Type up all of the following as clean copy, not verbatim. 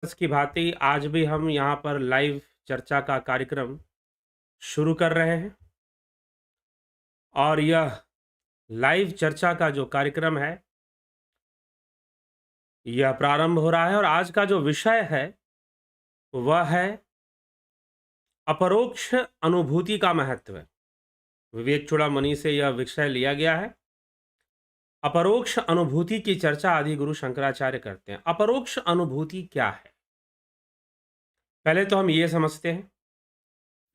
की भांति आज भी हम यहाँ पर लाइव चर्चा का कार्यक्रम शुरू कर रहे हैं और यह लाइव चर्चा का जो कार्यक्रम है, यह प्रारंभ हो रहा है और आज का जो विषय है, वह है अपरोक्ष अनुभूति का महत्व। विवेक चूड़ामणि से यह विषय लिया गया है। अपरोक्ष अनुभूति की चर्चा आदि गुरु शंकराचार्य करते हैं। अपरोक्ष अनुभूति क्या है? पहले तो हम ये समझते हैं,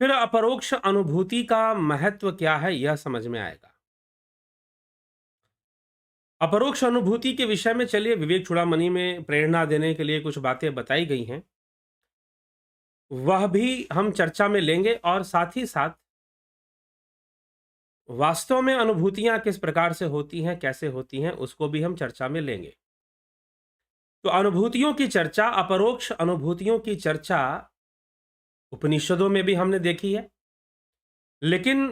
फिर अपरोक्ष अनुभूति का महत्व क्या है यह समझ में आएगा। अपरोक्ष अनुभूति के विषय में चलिए विवेक चूड़ामणि में प्रेरणा देने के लिए कुछ बातें बताई गई हैं, वह भी हम चर्चा में लेंगे और साथ ही साथ वास्तव में अनुभूतियां किस प्रकार से होती हैं, कैसे होती हैं, उसको भी हम चर्चा में लेंगे। तो अनुभूतियों की चर्चा, अपरोक्ष अनुभूतियों की चर्चा उपनिषदों में भी हमने देखी है, लेकिन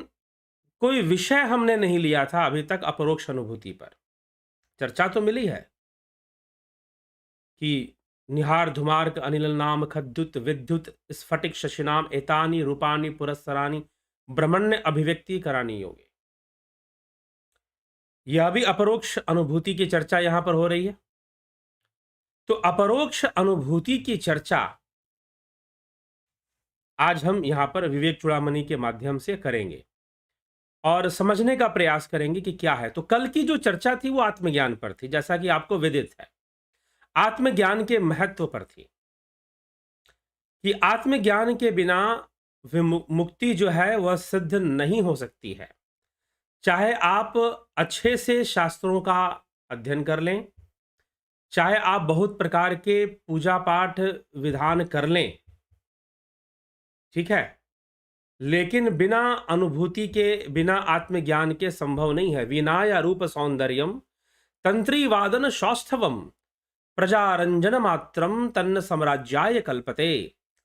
कोई विषय हमने नहीं लिया था अभी तक अपरोक्ष अनुभूति पर। चर्चा तो मिली है कि निहार धुमार्क अनिल नाम खद्युत विद्युत स्फटिक शशिनाम एतानी रूपानी पुरस्सरानी ब्रह्मण्य अभिव्यक्ति करानी योगे। यह भी अपरोक्ष अनुभूति की चर्चा यहां पर हो रही है। तो अपरोक्ष अनुभूति की चर्चा आज हम यहां पर विवेक चूड़ामणि के माध्यम से करेंगे और समझने का प्रयास करेंगे कि क्या है। तो कल की जो चर्चा थी वो आत्मज्ञान पर थी, जैसा कि आपको विदित है। आत्मज्ञान के महत्व पर थी कि आत्मज्ञान के बिना मुक्ति जो है वह सिद्ध नहीं हो सकती है। चाहे आप अच्छे से शास्त्रों का अध्ययन कर लें, चाहे आप बहुत प्रकार के पूजा पाठ विधान कर लें, ठीक है, लेकिन बिना अनुभूति के, बिना आत्मज्ञान के संभव नहीं है। विनाया रूप सौंदर्यम तंत्री वादन सौष्ठवम प्रजारंजन मात्रम तन्न साम्राज्याय कल्पते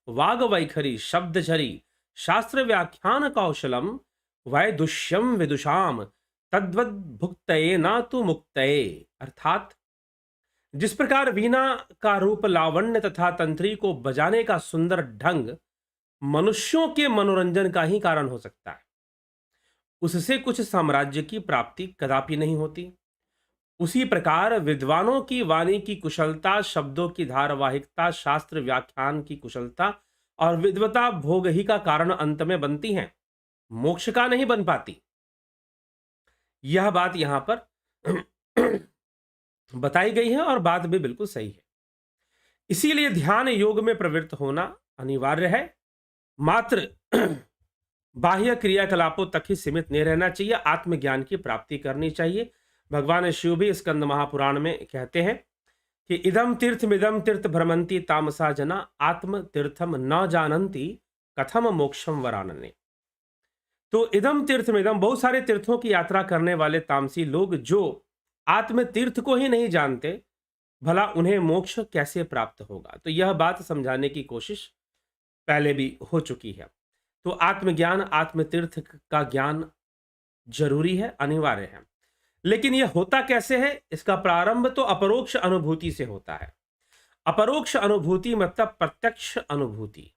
वाग वैखरी शब्द झरी शास्त्र व्याख्यान कौशलम वैदुष्यम विदुषाम तद्वद भुक्तये ना तो मुक्तये। अर्थात जिस प्रकार वीणा का रूप लावण्य तथा तंत्री को बजाने का सुंदर ढंग मनुष्यों के मनोरंजन का ही कारण हो सकता है, उससे कुछ साम्राज्य की प्राप्ति कदापि नहीं होती। उसी प्रकार विद्वानों की वाणी की कुशलता, शब्दों की धारावाहिकता, शास्त्र व्याख्यान की कुशलता और विद्वता भोग ही का कारण अंत में बनती हैं, मोक्ष का नहीं बन पाती। यह बात यहां पर बताई गई है और बात भी बिल्कुल सही है। इसीलिए ध्यान योग में प्रवृत्त होना अनिवार्य है। मात्र बाह्य क्रियाकलापों तक ही सीमित नहीं रहना चाहिए, आत्मज्ञान की प्राप्ति करनी चाहिए। भगवान शिव भी स्कंद महापुराण में कहते हैं कि इदम तीर्थमिदम तीर्थ भ्रमंती तामसा जना आत्म तीर्थम न जानंती कथम मोक्षम वरानने। तो इदम तीर्थमिदम, बहुत सारे तीर्थों की यात्रा करने वाले तामसी लोग जो आत्म तीर्थ को ही नहीं जानते, भला उन्हें मोक्ष कैसे प्राप्त होगा। तो यह बात समझाने की कोशिश पहले भी हो चुकी है। तो आत्मज्ञान, आत्मतीर्थ का ज्ञान जरूरी है, अनिवार्य है। लेकिन यह होता कैसे है? इसका प्रारंभ तो अपरोक्ष अनुभूति से होता है। अपरोक्ष अनुभूति मतलब प्रत्यक्ष अनुभूति।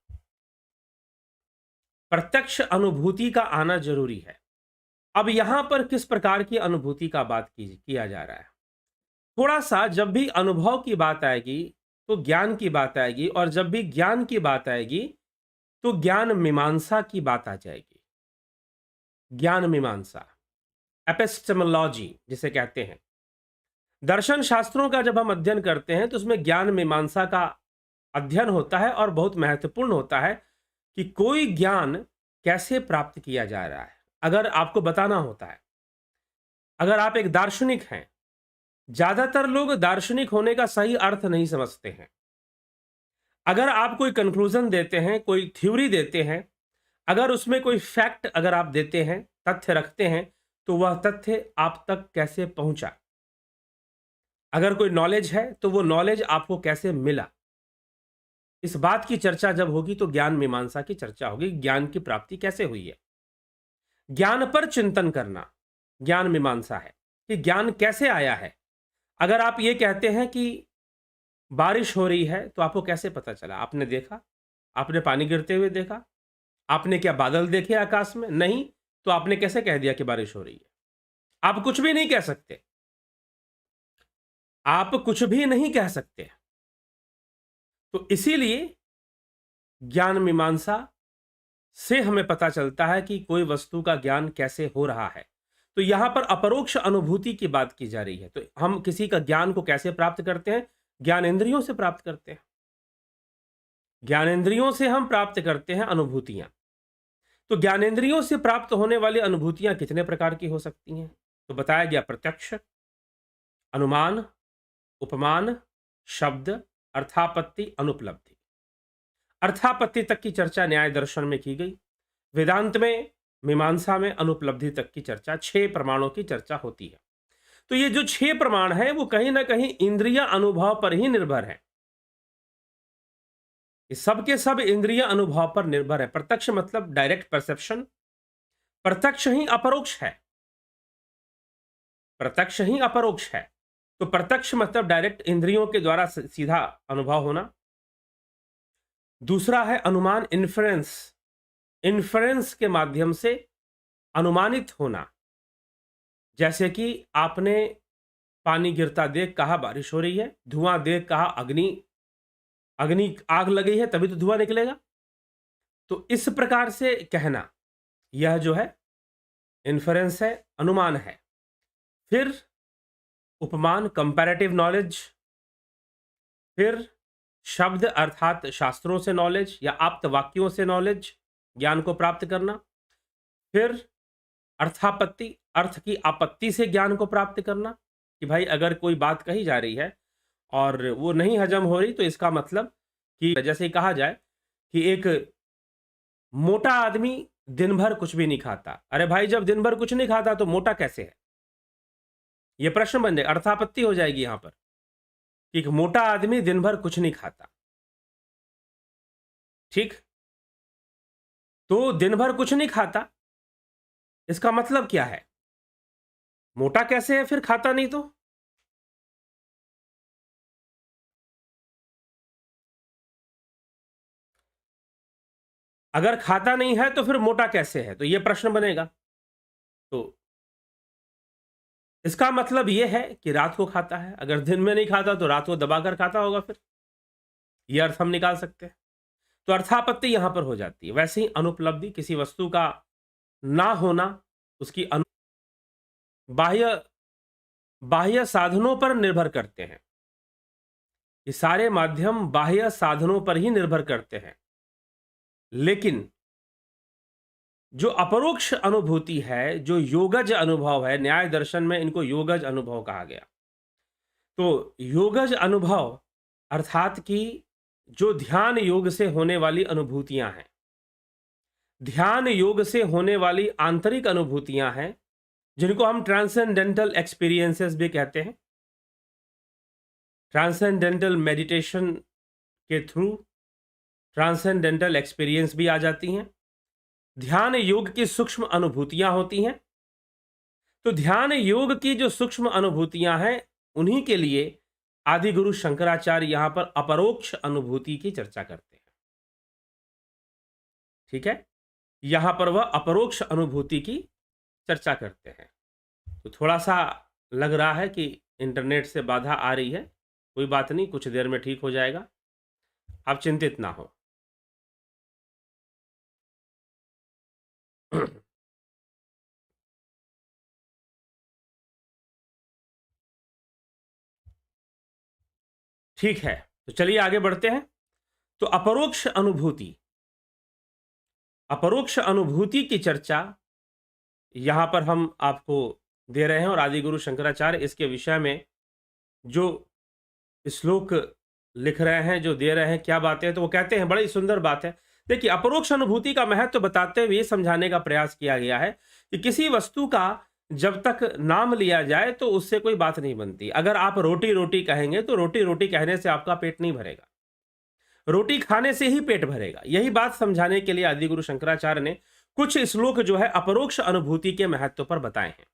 प्रत्यक्ष अनुभूति का आना जरूरी है। अब यहां पर किस प्रकार की अनुभूति का बात किया जा रहा है? थोड़ा सा जब भी अनुभव की बात आएगी तो ज्ञान की बात आएगी, और जब भी ज्ञान की बात आएगी तो ज्ञान मीमांसा की बात आ जाएगी। ज्ञान मीमांसा, एपिस्टेमोलॉजी जिसे कहते हैं। दर्शन शास्त्रों का जब हम अध्ययन करते हैं तो उसमें ज्ञान मीमांसा का अध्ययन होता है और बहुत महत्वपूर्ण होता है कि कोई ज्ञान कैसे प्राप्त किया जा रहा है। अगर आपको बताना होता है, अगर आप एक दार्शनिक हैं, ज्यादातर लोग दार्शनिक होने का सही अर्थ नहीं समझते हैं। अगर आप कोई कंक्लूजन देते हैं, कोई थ्योरी देते हैं, अगर उसमें कोई फैक्ट अगर आप देते हैं, तथ्य रखते हैं, तो वह तथ्य आप तक कैसे पहुंचा। अगर कोई नॉलेज है तो वो नॉलेज आपको कैसे मिला। इस बात की चर्चा जब होगी तो ज्ञान मीमांसा की चर्चा होगी। ज्ञान की प्राप्ति कैसे हुई है, ज्ञान पर चिंतन करना ज्ञान मीमांसा है कि ज्ञान कैसे आया है। अगर आप ये कहते हैं कि बारिश हो रही है तो आपको कैसे पता चला? आपने देखा? आपने पानी गिरते हुए देखा? आपने क्या बादल देखे आकाश में? नहीं। तो आपने कैसे कह दिया कि बारिश हो रही है? आप कुछ भी नहीं कह सकते। आप कुछ भी नहीं कह सकते। तो इसीलिए ज्ञान मीमांसा से हमें पता चलता है कि कोई वस्तु का ज्ञान कैसे हो रहा है। तो यहां पर अपरोक्ष अनुभूति की बात की जा रही है। तो हम किसी का ज्ञान को कैसे प्राप्त करते हैं? ज्ञानेंद्रियों से प्राप्त करते हैं। ज्ञानेंद्रियों से हम प्राप्त करते हैं अनुभूतियां। तो ज्ञानेंद्रियों से प्राप्त होने वाली अनुभूतियां कितने प्रकार की हो सकती हैं? तो बताया गया प्रत्यक्ष, अनुमान, उपमान, शब्द, अर्थापत्ति, अनुपलब्धि। अर्थापत्ति तक की चर्चा न्याय दर्शन में की गई। वेदांत में, मीमांसा में अनुपलब्धि तक की चर्चा, 6 प्रमाणों की चर्चा होती है। तो ये जो 6 प्रमाण है वो कहीं ना कहीं इंद्रिय अनुभव पर ही निर्भर है। ये सब के सब इंद्रिय अनुभव पर निर्भर है। प्रत्यक्ष मतलब डायरेक्ट परसेप्शन। प्रत्यक्ष ही अपरोक्ष है। प्रत्यक्ष ही अपरोक्ष है। तो प्रत्यक्ष मतलब डायरेक्ट इंद्रियों के द्वारा सीधा अनुभव होना। दूसरा है अनुमान, इन्फरेंस। इन्फरेंस के माध्यम से अनुमानित होना। जैसे कि आपने पानी गिरता देख कहा बारिश हो रही है, धुआं देख कहा अग्नि अग्नि आग लगी है तभी तो धुआं निकलेगा। तो इस प्रकार से कहना, यह जो है इन्फरेंस है, अनुमान है। फिर उपमान, कंपैरेटिव नॉलेज। फिर शब्द अर्थात शास्त्रों से नॉलेज या आप्त वाक्यों से नॉलेज, ज्ञान को प्राप्त करना। फिर अर्थापत्ति, अर्थ की आपत्ति से ज्ञान को प्राप्त करना कि भाई अगर कोई बात कही जा रही है और वो नहीं हजम हो रही तो इसका मतलब कि जैसे कहा जाए कि एक मोटा आदमी दिन भर कुछ भी नहीं खाता। अरे भाई जब दिन भर कुछ नहीं खाता तो मोटा कैसे है? ये प्रश्न बन जाएगा, अर्थापत्ति हो जाएगी यहां पर कि एक मोटा आदमी दिन भर कुछ नहीं खाता। ठीक, तो दिन भर कुछ नहीं खाता इसका मतलब क्या है? मोटा कैसे है फिर खाता नहीं तो? अगर खाता नहीं है तो फिर मोटा कैसे है? तो यह प्रश्न बनेगा। तो इसका मतलब यह है कि रात को खाता है, अगर दिन में नहीं खाता तो रात को दबाकर खाता होगा। फिर यह अर्थ हम निकाल सकते हैं। तो अर्थापत्ति यहां पर हो जाती है। वैसे ही अनुपलब्धि, किसी वस्तु का ना होना, उसकी बाह्य बाह्य साधनों पर निर्भर करते हैं। ये सारे माध्यम बाह्य साधनों पर ही निर्भर करते हैं। लेकिन जो अपरोक्ष अनुभूति है, जो योगज अनुभव है, न्याय दर्शन में इनको योगज अनुभव कहा गया। तो योगज अनुभव अर्थात कि जो ध्यान योग से होने वाली अनुभूतियां हैं, ध्यान योग से होने वाली आंतरिक अनुभूतियां हैं, जिनको हम ट्रांसेंडेंटल एक्सपीरियंसेस भी कहते हैं। ट्रांसेंडेंटल मेडिटेशन के थ्रू ट्रांसेंडेंटल एक्सपीरियंस भी आ जाती हैं। ध्यान योग की सूक्ष्म अनुभूतियां होती हैं। तो ध्यान योग की जो सूक्ष्म अनुभूतियां हैं उन्हीं के लिए आदि गुरु शंकराचार्य यहां पर अपरोक्ष अनुभूति की चर्चा करते हैं। ठीक है, यहां पर वह अपरोक्ष अनुभूति की चर्चा करते हैं। तो थोड़ा सा लग रहा है कि इंटरनेट से बाधा आ रही है, कोई बात नहीं, कुछ देर में ठीक हो जाएगा, आप चिंतित ना हो। ठीक है, तो चलिए आगे बढ़ते हैं। तो अपरोक्ष अनुभूति, अपरोक्ष अनुभूति की चर्चा यहां पर हम आपको दे रहे हैं और आदि गुरु शंकराचार्य इसके विषय में जो श्लोक लिख रहे हैं, जो दे रहे हैं, क्या बातें हैं, तो वो कहते हैं बड़ी सुंदर बात है। देखिए, अपरोक्ष अनुभूति का महत्व बताते हुए समझाने का प्रयास किया गया है कि किसी वस्तु का जब तक नाम लिया जाए तो उससे कोई बात नहीं बनती। अगर आप रोटी रोटी कहेंगे तो रोटी रोटी कहने से आपका पेट नहीं भरेगा, रोटी खाने से ही पेट भरेगा। यही बात समझाने के लिए आदिगुरु शंकराचार्य ने कुछ श्लोक जो है अपरोक्ष अनुभूति के महत्व पर बताए हैं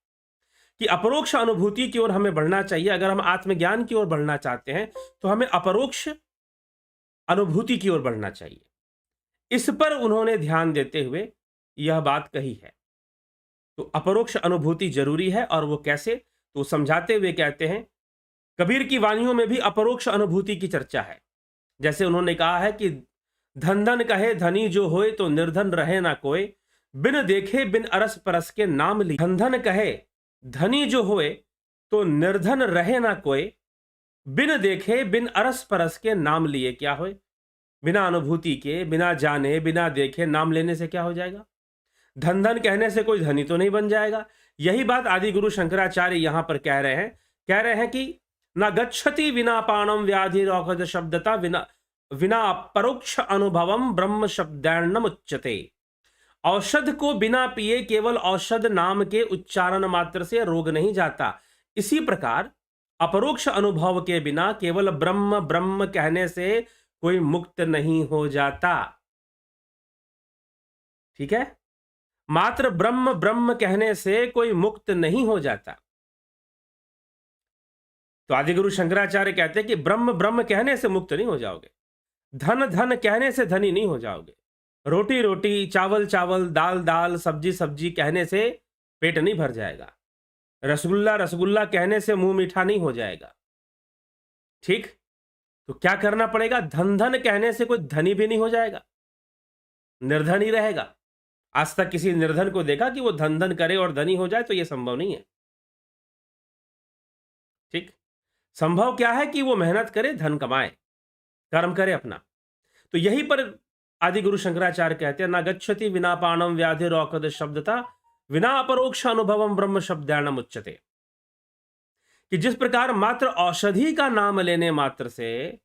कि अपरोक्ष अनुभूति की ओर हमें बढ़ना चाहिए। अगर हम आत्मज्ञान की ओर बढ़ना चाहते हैं तो हमें अपरोक्ष अनुभूति की ओर बढ़ना चाहिए। इस पर उन्होंने ध्यान देते हुए यह बात कही है। तो अपरोक्ष अनुभूति जरूरी है, और वो कैसे, तो समझाते हुए कहते हैं, कबीर की वाणियों में भी अपरोक्ष अनुभूति की चर्चा है। जैसे उन्होंने कहा है कि धन धन कहे धनी जो होए, तो निर्धन रहे ना कोई, बिन देखे बिन अरस परस के नाम ली। धन धन कहे धनी जो होए, तो निर्धन रहे ना कोई, बिन देखे बिन अरस परस के नाम लिए। क्या होए? बिना अनुभूति के, बिना जाने, बिना देखे नाम लेने से क्या हो जाएगा? धन धन कहने से कोई धनी तो नहीं बन जाएगा। यही बात आदि गुरु शंकराचार्य यहां पर कह रहे हैं कि न गच्छति विना पाणम व्याधि औषध शब्दता, विना परोक्ष अनुभवम ब्रह्म शब्दान्नम उच्यते। औषध को बिना पिए केवल औषध नाम के उच्चारण मात्र से रोग नहीं जाता। इसी प्रकार अपरोक्ष अनुभव के बिना केवल ब्रह्म ब्रह्म कहने से कोई मुक्त नहीं हो जाता। ठीक है? मात्र ब्रह्म ब्रह्म कहने से कोई मुक्त नहीं हो जाता। तो आदिगुरु शंकराचार्य कहते हैं कि ब्रह्म ब्रह्म कहने से मुक्त नहीं हो जाओगे, धन धन कहने से धनी नहीं हो जाओगे, रोटी रोटी, चावल चावल, दाल दाल, सब्जी सब्जी कहने से पेट नहीं भर जाएगा, रसगुल्ला रसगुल्ला कहने से मुंह मीठा नहीं हो जाएगा। ठीक? तो क्या करना पड़ेगा? धन धन कहने से कोई धनी भी नहीं हो जाएगा, निर्धन ही रहेगा। आज तक किसी निर्धन को देखा कि वो धन धन करे और धनी हो जाए? तो यह संभव नहीं है। ठीक? संभव क्या है कि वो मेहनत करे, धन कमाए, कर्म करे अपना। तो यही पर आदि गुरु शंकराचार्य कहते हैं, ना गच्छति विना पाणम व्याधि औषध शब्दता, विना अपरोक्ष अनुभवम ब्रह्म शब्दान्नम उच्यते। कि जिस प्रकार मात्र औषधि का नाम लेने मात्र से,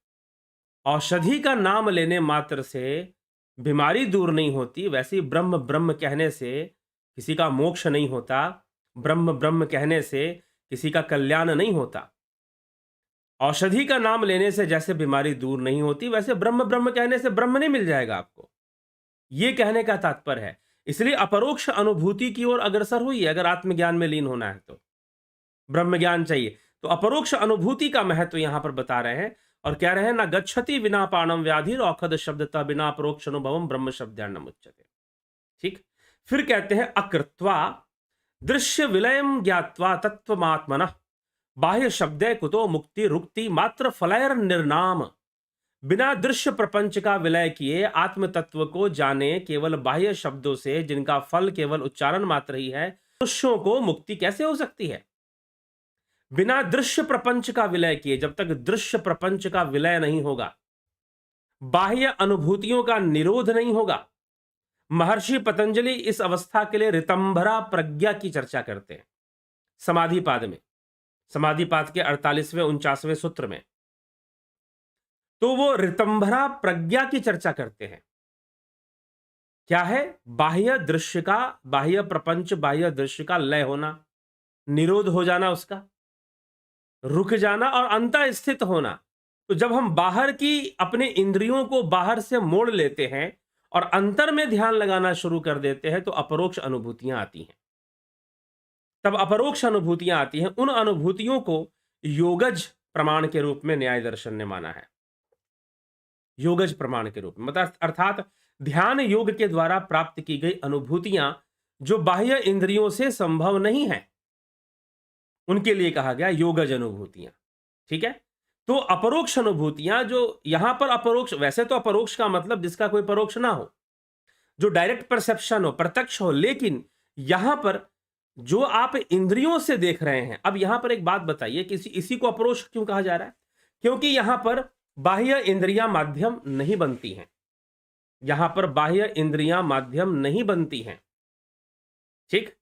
औषधि का नाम लेने मात्र से बीमारी दूर नहीं होती, वैसे ही ब्रह्म ब्रह्म कहने से किसी का मोक्ष नहीं होता, ब्रह्म ब्रह्म कहने से किसी का कल्याण नहीं होता। औषधि का नाम लेने से जैसे बीमारी दूर नहीं होती, वैसे ब्रह्म ब्रह्म कहने से ब्रह्म नहीं मिल जाएगा आपको। यह कहने का तात्पर्य है। इसलिए अपरोक्ष अनुभूति की ओर अग्रसर हुई। अगर आत्मज्ञान में लीन होना है तो ब्रह्म ज्ञान चाहिए, तो अपरोक्ष अनुभूति का महत्व यहां पर बता रहे हैं और कह रहे हैं, ना गच्छति विना पाणम व्याधि औषध शब्दता, बिना अपरोक्ष अनुभवम ब्रह्म शब्दान्नम उच्यते। ठीक? फिर कहते हैं, अकृत्वा दृश्य विलयम ज्ञात्वा तत्वमात्मनः बाह्य शब्दे कुतो मुक्ति रुक्ति मात्र फलैर निर्नाम। बिना दृश्य प्रपंच का विलय किए आत्म तत्व को जाने केवल बाह्य शब्दों से, जिनका फल केवल उच्चारण मात्र ही है, मनुष्यों को मुक्ति कैसे हो सकती है? बिना दृश्य प्रपंच का विलय किए, जब तक दृश्य प्रपंच का विलय नहीं होगा, बाह्य अनुभूतियों का निरोध नहीं होगा। महर्षि पतंजलि इस अवस्था के लिए ऋतंभरा प्रज्ञा की चर्चा करते हैं समाधिपाद में, समाधिपाद के 48वें 49वें सूत्र में। तो वो ऋतंभरा प्रज्ञा की चर्चा करते हैं। क्या है? बाह्य दृश्य का, बाह्य प्रपंच, बाह्य दृश्य का लय होना, निरोध हो जाना, उसका रुक जाना और अंतः स्थित होना। तो जब हम बाहर की अपने इंद्रियों को बाहर से मोड़ लेते हैं और अंतर में ध्यान लगाना शुरू कर देते हैं, तो अपरोक्ष अनुभूतियां आती हैं। तब अपरोक्ष अनुभूतियां आती हैं। उन अनुभूतियों को योगज प्रमाण के रूप में न्याय दर्शन ने माना है। योगज प्रमाण के रूप में मतलब अर्थात ध्यान योग के द्वारा प्राप्त की गई अनुभूतियां जो बाह्य इंद्रियों से संभव नहीं है, उनके लिए कहा गया योगज अनुभूतियां। ठीक है? तो अपरोक्ष अनुभूतियां जो यहां पर अपरोक्ष, वैसे तो अपरोक्ष का मतलब जिसका कोई परोक्ष ना हो, जो डायरेक्ट परसेप्शन हो, प्रत्यक्ष हो, लेकिन यहां पर जो आप इंद्रियों से देख रहे हैं। अब यहां पर एक बात बताइए कि इसी को अपरोक्ष क्यों कहा जा रहा है? क्योंकि यहां पर बाह्य इंद्रियां माध्यम नहीं बनती हैं। यहां पर बाह्य इंद्रियां माध्यम नहीं बनती हैं। ठीक?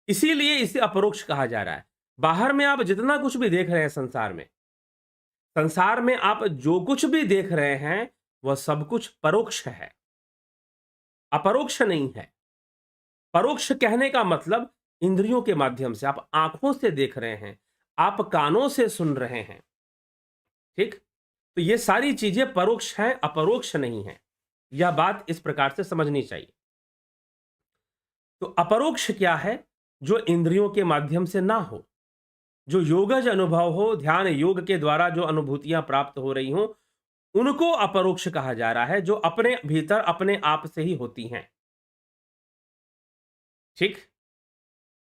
इसीलिए इसे अपरोक्ष कहा जा रहा है। बाहर में आप जितना कुछ भी देख रहे हैं संसार में आप जो कुछ भी देख रहे हैं वह सब कुछ परोक्ष है, अपरोक्ष नहीं है। परोक्ष कहने का मतलब इंद्रियों के माध्यम से, आप आंखों से देख रहे हैं, आप कानों से सुन रहे हैं। ठीक? तो ये सारी चीजें परोक्ष हैं, अपरोक्ष नहीं है। यह बात इस प्रकार से समझनी चाहिए। तो अपरोक्ष क्या है? जो इंद्रियों के माध्यम से ना हो, जो योगज अनुभव हो, ध्यान योग के द्वारा जो अनुभूतियां प्राप्त हो रही हों, उनको अपरोक्ष कहा जा रहा है, जो अपने भीतर अपने आप से ही होती हैं। ठीक?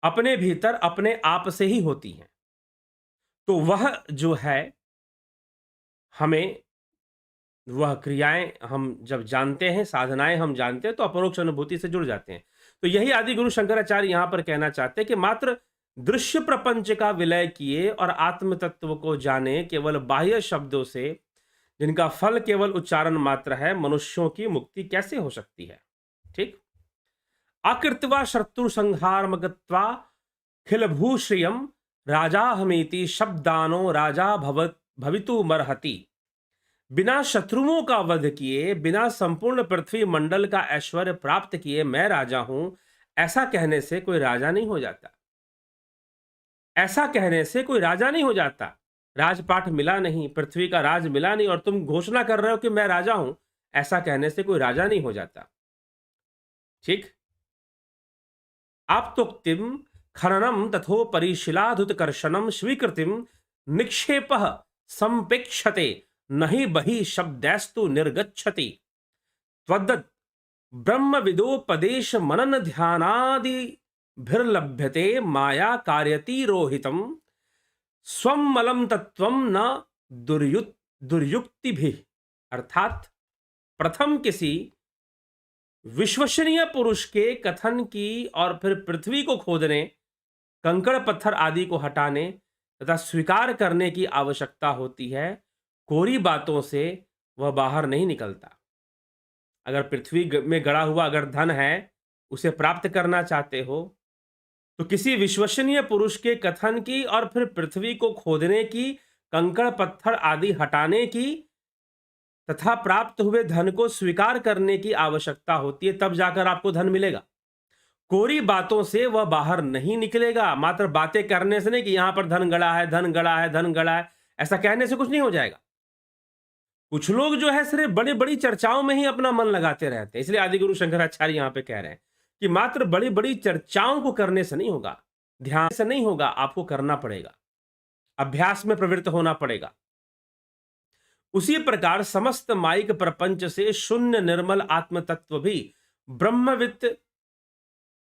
अपने भीतर अपने आप से ही होती हैं। तो वह जो है, हमें वह क्रियाएं हम जब जानते हैं, साधनाएं हम जानते हैं, तो अपरोक्ष अनुभूति से जुड़ जाते हैं। तो यही आदि गुरु शंकराचार्य यहां पर कहना चाहते हैं कि मात्र दृश्य प्रपंच का विलय किए और आत्म तत्व को जाने केवल बाह्य शब्दों से, जिनका फल केवल उच्चारण मात्र है, मनुष्यों की मुक्ति कैसे हो सकती है? ठीक? आकृत्वा शत्रु संहारमगत्वा खिल भूश्रियम राजा हमेति शब्दानो राजा भवितुमर्हति। बिना शत्रुओं का वध किए, बिना संपूर्ण पृथ्वी मंडल का ऐश्वर्य प्राप्त किए मैं राजा हूं, ऐसा कहने से कोई राजा नहीं हो जाता। ऐसा कहने से कोई राजा नहीं हो जाता। राजपाट मिला नहीं, पृथ्वी का राज मिला नहीं, और तुम घोषणा कर रहे हो कि मैं राजा हूं, ऐसा कहने से कोई राजा नहीं हो जाता। ठीक? आप्तोक्तिम खननम तथोपरिशिलाधुतकर्षणम स्वीकृतिम निक्षेपः संपेक्षते नहि बहि शब्दैस्तु निर्गच्छति। त्वद्दत् ब्रह्मविदोपदेश मनन ध्यानादिभिर्लभ्यते माया कार्यतिरोहितम् स्वमलम तत्वम न दुर्युक्तिभिः। अर्थात प्रथम किसी विश्वसनीय पुरुष के कथन की और फिर पृथ्वी को खोदने, कंकड़ पत्थर आदि को हटाने तथा स्वीकार करने की आवश्यकता होती है। कोरी बातों से वह बाहर नहीं निकलता। अगर पृथ्वी में गड़ा हुआ अगर धन है, उसे प्राप्त करना चाहते हो, तो किसी विश्वसनीय पुरुष के कथन की और फिर पृथ्वी को खोदने की, कंकड़ पत्थर आदि हटाने की तथा प्राप्त हुए धन को स्वीकार करने की आवश्यकता होती है, तब जाकर आपको धन मिलेगा। कोरी बातों से वह बाहर नहीं निकलेगा। मात्र बातें करने से नहीं कि यहां पर धन गड़ा है, धन गड़ा है, धन गड़ा है, ऐसा कहने से कुछ नहीं हो जाएगा। कुछ लोग जो है सिर्फ बड़ी बड़ी चर्चाओं में ही अपना मन लगाते रहते हैं। इसलिए आदि गुरु शंकराचार्य यहां पे कह रहे हैं कि मात्र बड़ी बड़ी चर्चाओं को करने से नहीं होगा, ध्यान से नहीं होगा, आपको करना पड़ेगा, अभ्यास में प्रवृत्त होना पड़ेगा। उसी प्रकार समस्त माइक प्रपंच से शून्य निर्मल आत्म तत्व भी ब्रह्मविद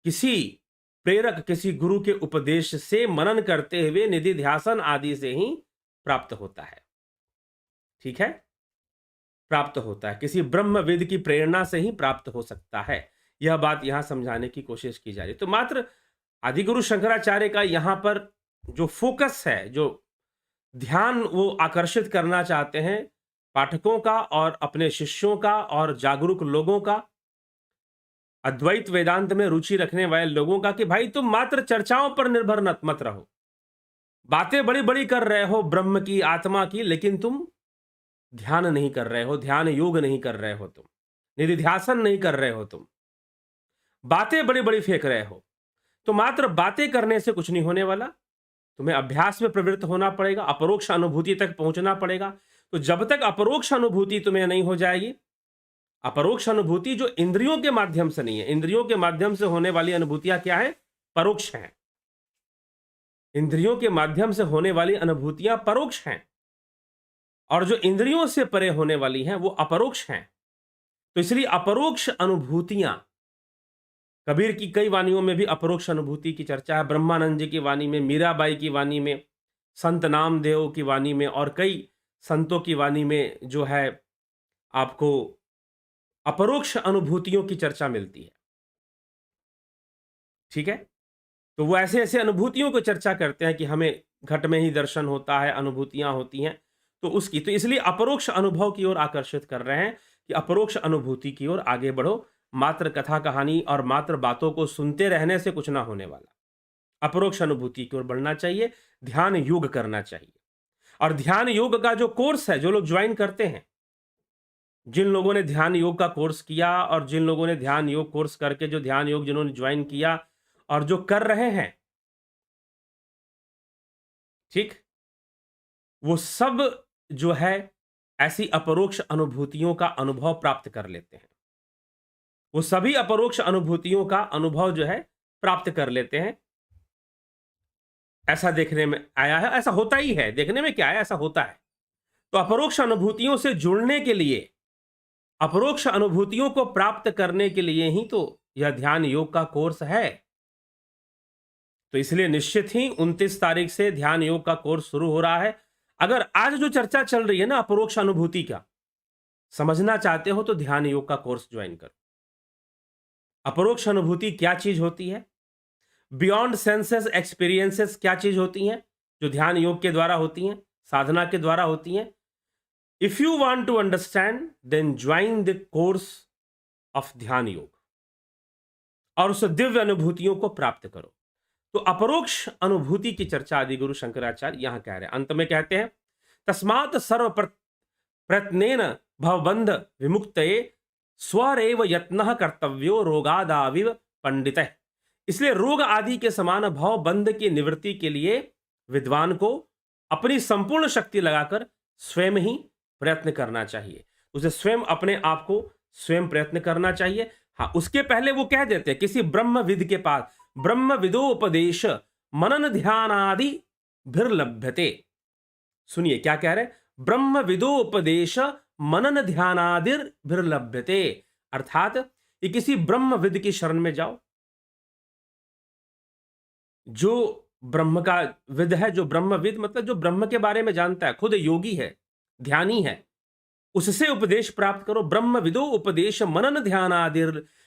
किसी प्रेरक, किसी गुरु के उपदेश से मनन करते हुए निधि ध्यासन आदि से ही प्राप्त होता है। ठीक है? प्राप्त होता है, किसी ब्रह्मविद की प्रेरणा से ही प्राप्त हो सकता है। यह बात यहां समझाने की कोशिश की जा रही है। तो मात्र आदिगुरु शंकराचार्य का यहां पर जो फोकस है, जो ध्यान वो आकर्षित करना चाहते हैं पाठकों का और अपने शिष्यों का और जागरूक लोगों का, अद्वैत वेदांत में रुचि रखने वाले लोगों का, कि भाई तुम मात्र चर्चाओं पर निर्भर मत रहो। बातें बड़ी बड़ी कर रहे हो ब्रह्म की, आत्मा की, लेकिन तुम ध्यान नहीं कर रहे हो, ध्यान योग नहीं कर रहे हो, तुम निधिध्यासन नहीं कर रहे हो, तुम बातें बड़ी बड़ी फेंक रहे हो। तो मात्र बातें करने से कुछ नहीं होने वाला, तुम्हें अभ्यास में प्रवृत्त होना पड़ेगा, अपरोक्ष अनुभूति तक पहुंचना पड़ेगा। तो जब तक अपरोक्ष अनुभूति तुम्हें नहीं हो जाएगी, अपरोक्ष अनुभूति जो इंद्रियों के माध्यम से नहीं है, इंद्रियों के माध्यम से होने वाली अनुभूतियां क्या है? परोक्ष हैं। इंद्रियों के माध्यम से होने वाली अनुभूतियां परोक्ष हैं, और जो इंद्रियों से परे होने वाली हैं वो अपरोक्ष हैं। तो इसलिए अपरोक्ष अनुभूतियां, कबीर की कई वाणियों में भी अपरोक्ष अनुभूति की चर्चा है, ब्रह्मानंद जी की वाणी में, मीराबाई की वाणी में, संत नामदेव की वाणी में और कई संतों की वाणी में जो है आपको अपरोक्ष अनुभूतियों की चर्चा मिलती है। ठीक है? तो वो ऐसे ऐसे अनुभूतियों को चर्चा करते हैं कि हमें घट में ही दर्शन होता है, अनुभूतियां होती हैं, तो उसकी, तो इसलिए अपरोक्ष अनुभव की ओर आकर्षित कर रहे हैं कि अपरोक्ष अनुभूति की ओर आगे बढ़ो। मात्र कथा कहानी और मात्र बातों को सुनते रहने से कुछ ना होने वाला, अपरोक्ष अनुभूति की ओर बढ़ना चाहिए, ध्यान योग करना चाहिए। और ध्यान योग का जो कोर्स है, जो लोग ज्वाइन करते हैं, जिन लोगों ने ध्यान योग का कोर्स किया और जिन लोगों ने ध्यान योग कोर्स करके जो ध्यान योग जिन्होंने ज्वाइन किया और जो कर रहे हैं, ठीक, वो सब जो है ऐसी अपरोक्ष अनुभूतियों का अनुभव प्राप्त कर लेते हैं। वो सभी अपरोक्ष अनुभूतियों का अनुभव जो है प्राप्त कर लेते हैं। ऐसा देखने में आया है, ऐसा होता ही है, देखने में क्या है, ऐसा होता है। तो अपरोक्ष अनुभूतियों से जुड़ने के लिए, अपरोक्ष अनुभूतियों को प्राप्त करने के लिए ही तो यह ध्यान योग का कोर्स है। तो इसलिए निश्चित ही 29 तारीख से ध्यान योग का कोर्स शुरू हो रहा है। अगर आज जो चर्चा चल रही है ना अपरोक्ष अनुभूति का, समझना चाहते हो तो ध्यान योग का कोर्स ज्वाइन करो। अपरोक्ष अनुभूति क्या चीज होती है, बियॉन्ड सेंसेस एक्सपीरियंसेस क्या चीज होती हैं, जो ध्यान योग के द्वारा होती हैं, साधना के द्वारा होती हैं। If you want to understand then join the course of ध्यान योग और उस दिव्य अनुभूतियों को प्राप्त करो। तो अपरोक्ष अनुभूति की चर्चा आदि गुरु शंकराचार्य यहां कह रहे हैं। अंत में कहते हैं तस्मात् सर्व प्रयत्नेन भवबंध विमुक्तये स्वरेव यत्नः कर्तव्यो रोगादाविव पंडितः। इसलिए रोग आदि के समान भव बंध की निवृत्ति के लिए विद्वान को अपनी संपूर्ण शक्ति लगाकर स्वयं ही प्रयत्न करना चाहिए। उसे स्वयं अपने आप को स्वयं प्रयत्न करना चाहिए। हाँ, उसके पहले वो कह देते हैं किसी ब्रह्मविद के पास ब्रह्म विदोपदेश मनन ध्यानादि भिर्लभ्यते। सुनिए क्या कह रहे हैं, ब्रह्म विदोपदेश मनन ध्यानादिर भिर्लभ्यते, अर्थात ये किसी ब्रह्मविद की शरण में जाओ, जो ब्रह्म का विद है, जो ब्रह्मविद मतलब जो ब्रह्म के बारे में जानता है, खुद योगी है, ध्यानी है, उससे उपदेश प्राप्त करो। ब्रह्म विदो उपदेश मनन ध्यान आदि,